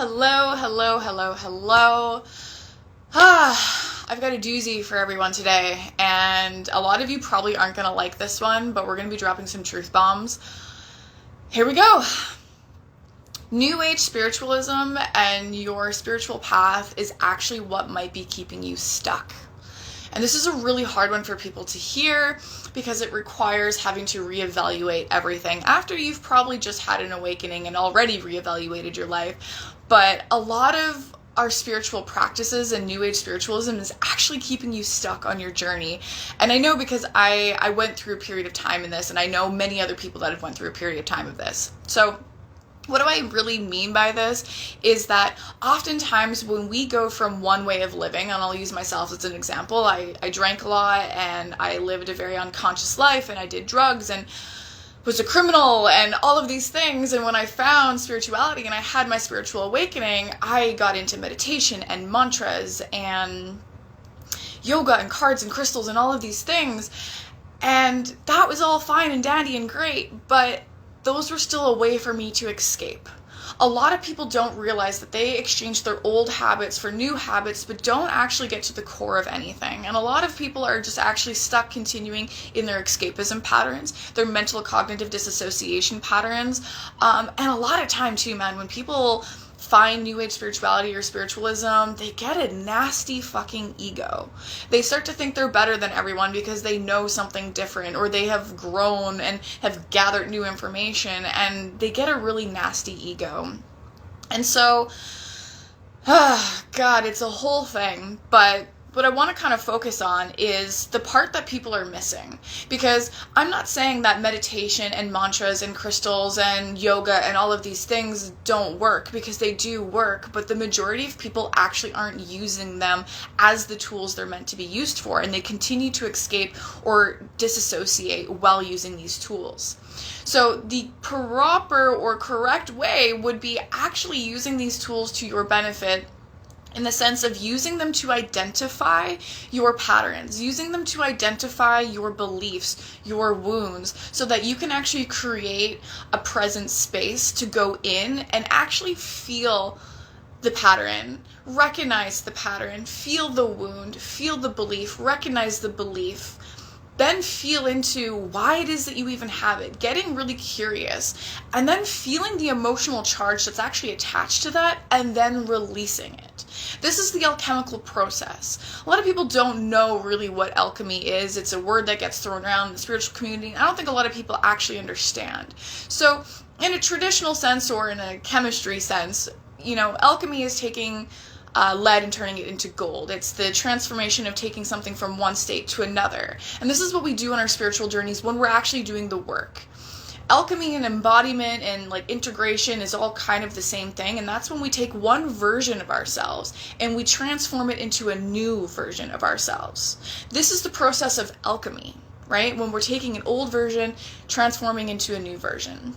Hello, hello, hello, hello. I've got a doozy for everyone today, and a lot of you probably aren't going to like this one, but we're going to be dropping some truth bombs. Here we go. New Age spiritualism and your spiritual path is actually what might be keeping you stuck. And this is a really hard one for people to hear because it requires having to reevaluate everything after you've probably just had an awakening and already reevaluated your life. But a lot of our spiritual practices and New Age spiritualism is actually keeping you stuck on your journey. And I know because I went through a period of time in this, and I know many other people that have went through a period of time of this. So what do I really mean by this is that oftentimes when we go from one way of living, and I'll use myself as an example, I drank a lot and I lived a very unconscious life and I did drugs and was a criminal and all of these things. And when I found spirituality and I had my spiritual awakening, I got into meditation and mantras and yoga and cards and crystals and all of these things. And that was all fine and dandy and great, but those were still a way for me to escape. A lot of people don't realize that they exchange their old habits for new habits, but don't actually get to the core of anything. And a lot of people are just actually stuck continuing in their escapism patterns, their mental cognitive disassociation patterns. And a lot of time too, man, when people find New Age spirituality or spiritualism, they get a nasty fucking ego. They start to think they're better than everyone because they know something different, or they have grown and have gathered new information, and they get a really nasty ego. And so, God, it's a whole thing, but what I want to kind of focus on is the part that people are missing. Because I'm not saying that meditation and mantras and crystals and yoga and all of these things don't work, because they do work, but the majority of people actually aren't using them as the tools they're meant to be used for, and they continue to escape or disassociate while using these tools. So the proper or correct way would be actually using these tools to your benefit, in the sense of using them to identify your patterns, using them to identify your beliefs, your wounds, so that you can actually create a present space to go in and actually feel the pattern, recognize the pattern, feel the wound, feel the belief, recognize the belief, then feel into why it is that you even have it, getting really curious, and then feeling the emotional charge that's actually attached to that, and then releasing it. This is the alchemical process. A lot of people don't know really what alchemy is. It's a word that gets thrown around in the spiritual community. I don't think a lot of people actually understand. So in a traditional sense, or in a chemistry sense, alchemy is taking lead and turning it into gold. It's the transformation of taking something from one state to another. And this is what we do on our spiritual journeys when we're actually doing the work. Alchemy and embodiment and integration is all kind of the same thing, and that's when we take one version of ourselves and we transform it into a new version of ourselves. This is the process of alchemy, right? When we're taking an old version, transforming into a new version.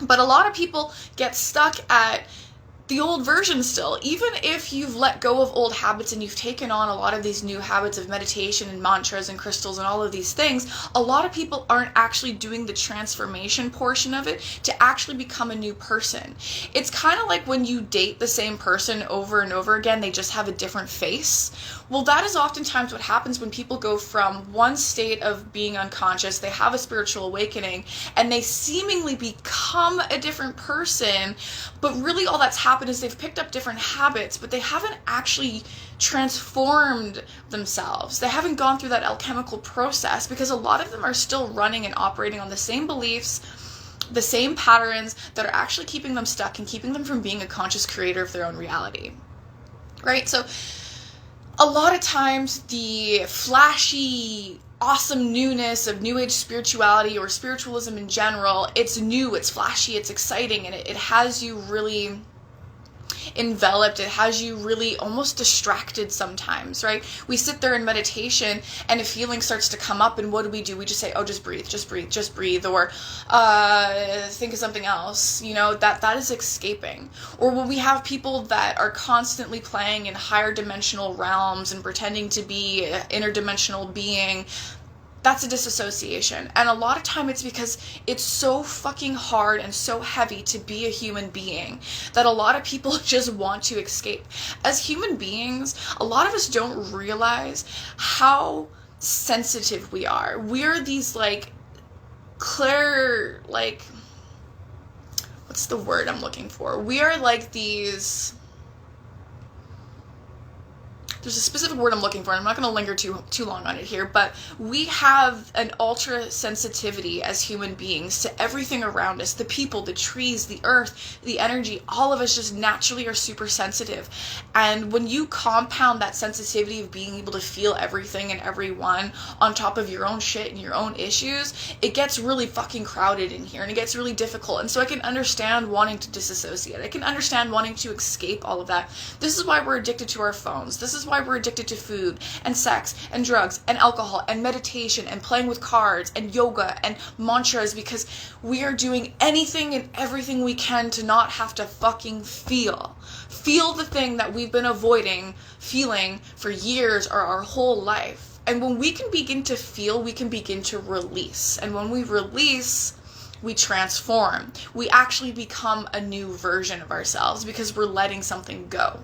But a lot of people get stuck at the old version still. Even if you've let go of old habits and you've taken on a lot of these new habits of meditation and mantras and crystals and all of these things, a lot of people aren't actually doing the transformation portion of it to actually become a new person. It's kind of like when you date the same person over and over again, they just have a different face. Well, that is oftentimes what happens when people go from one state of being unconscious, they have a spiritual awakening, and they seemingly become a different person, but really all that's happened is they've picked up different habits, but they haven't actually transformed themselves. They haven't gone through that alchemical process, because a lot of them are still running and operating on the same beliefs, the same patterns that are actually keeping them stuck and keeping them from being a conscious creator of their own reality. Right? So a lot of times the flashy, awesome newness of New Age spirituality or spiritualism in general, it's new, it's flashy, it's exciting, and it has you really enveloped. It has you really almost distracted sometimes, right? We sit there in meditation and a feeling starts to come up, and what do? We just say, oh, just breathe, or think of something else. That is escaping. Or when we have people that are constantly playing in higher dimensional realms and pretending to be an interdimensional being, that's a disassociation. And a lot of time it's because it's so fucking hard and so heavy to be a human being that a lot of people just want to escape. As human beings, a lot of us don't realize how sensitive we are. We're these like clear, like, what's the word I'm looking for? We are like these, there's a specific word I'm looking for, and I'm not going to linger too long on it here, but we have an ultra sensitivity as human beings to everything around us, the people, the trees, the earth, the energy. All of us just naturally are super sensitive. And when you compound that sensitivity of being able to feel everything and everyone on top of your own shit and your own issues, it gets really fucking crowded in here, and it gets really difficult. And so I can understand wanting to disassociate. I can understand wanting to escape all of that. This is why we're addicted to our phones. This is why we're addicted to food and sex and drugs and alcohol and meditation and playing with cards and yoga and mantras, because we are doing anything and everything we can to not have to fucking feel the thing that we've been avoiding feeling for years or our whole life. And when we can begin to feel, we can begin to release. And when we release, we transform. We actually become a new version of ourselves because we're letting something go.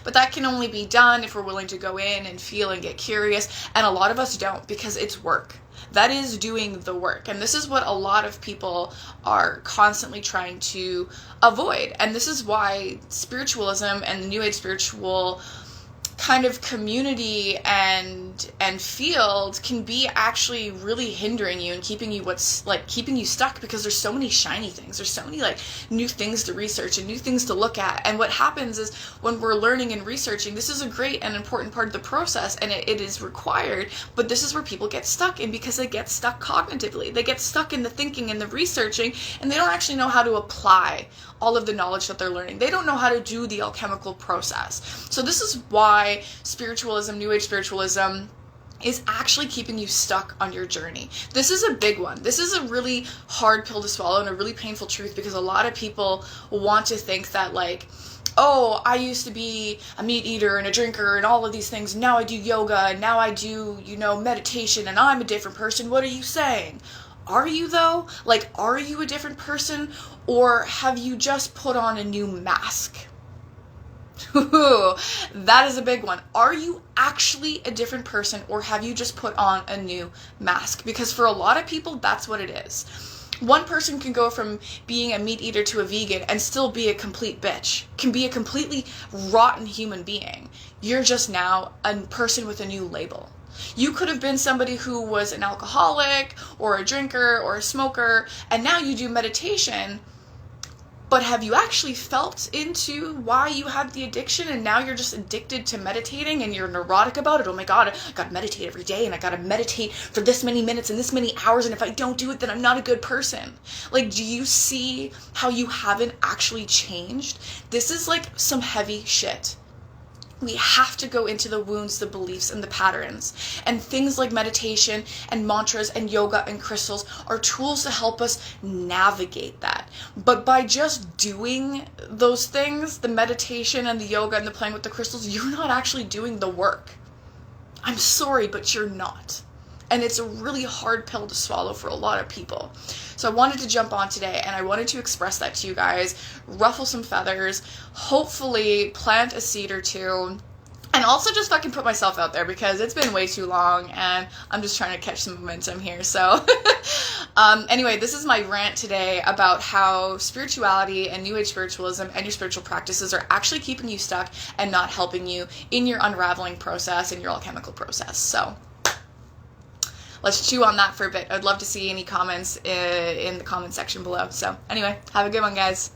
But that can only be done if we're willing to go in and feel and get curious. And a lot of us don't, because it's work. That is doing the work. And this is what a lot of people are constantly trying to avoid. And this is why spiritualism and the New Age spiritual kind of community and field can be actually really hindering you and keeping you stuck, because there's so many shiny things. There's so many like new things to research and new things to look at. And what happens is when we're learning and researching, this is a great and important part of the process, and it is required, but this is where people get stuck in, because they get stuck cognitively. They get stuck in the thinking and the researching, and they don't actually know how to apply all of the knowledge that they're learning. They don't know how to do the alchemical process. So this is why spiritualism, New Age spiritualism, is actually keeping you stuck on your journey. This is a big one. This is a really hard pill to swallow and a really painful truth, because a lot of people want to think that like, oh, I used to be a meat eater and a drinker and all of these things. Now I do yoga and now I do, meditation, and I'm a different person. What are you saying? Are you though? Like, are you a different person, or have you just put on a new mask? That is a big one. Are you actually a different person, or have you just put on a new mask? Because for a lot of people, that's what it is. One person can go from being a meat eater to a vegan and still be a complete bitch, can be a completely rotten human being. You're just now a person with a new label. You could have been somebody who was an alcoholic or a drinker or a smoker, and now you do meditation. But have you actually felt into why you have the addiction, and now you're just addicted to meditating and you're neurotic about it? Oh my God, I gotta meditate every day, and I gotta meditate for this many minutes and this many hours, and if I don't do it, then I'm not a good person. Like, do you see how you haven't actually changed? This is like some heavy shit. We have to go into the wounds, the beliefs, and the patterns. And things like meditation and mantras and yoga and crystals are tools to help us navigate that. But by just doing those things, the meditation and the yoga and the playing with the crystals, you're not actually doing the work. I'm sorry, but you're not. And it's a really hard pill to swallow for a lot of people. So I wanted to jump on today, and I wanted to express that to you guys, ruffle some feathers, hopefully plant a seed or two, and also just fucking put myself out there, because it's been way too long and I'm just trying to catch some momentum here. So anyway, this is my rant today about how spirituality and New Age spiritualism and your spiritual practices are actually keeping you stuck and not helping you in your unraveling process and your alchemical process. So let's chew on that for a bit. I'd love to see any comments in the comment section below. So anyway, have a good one, guys.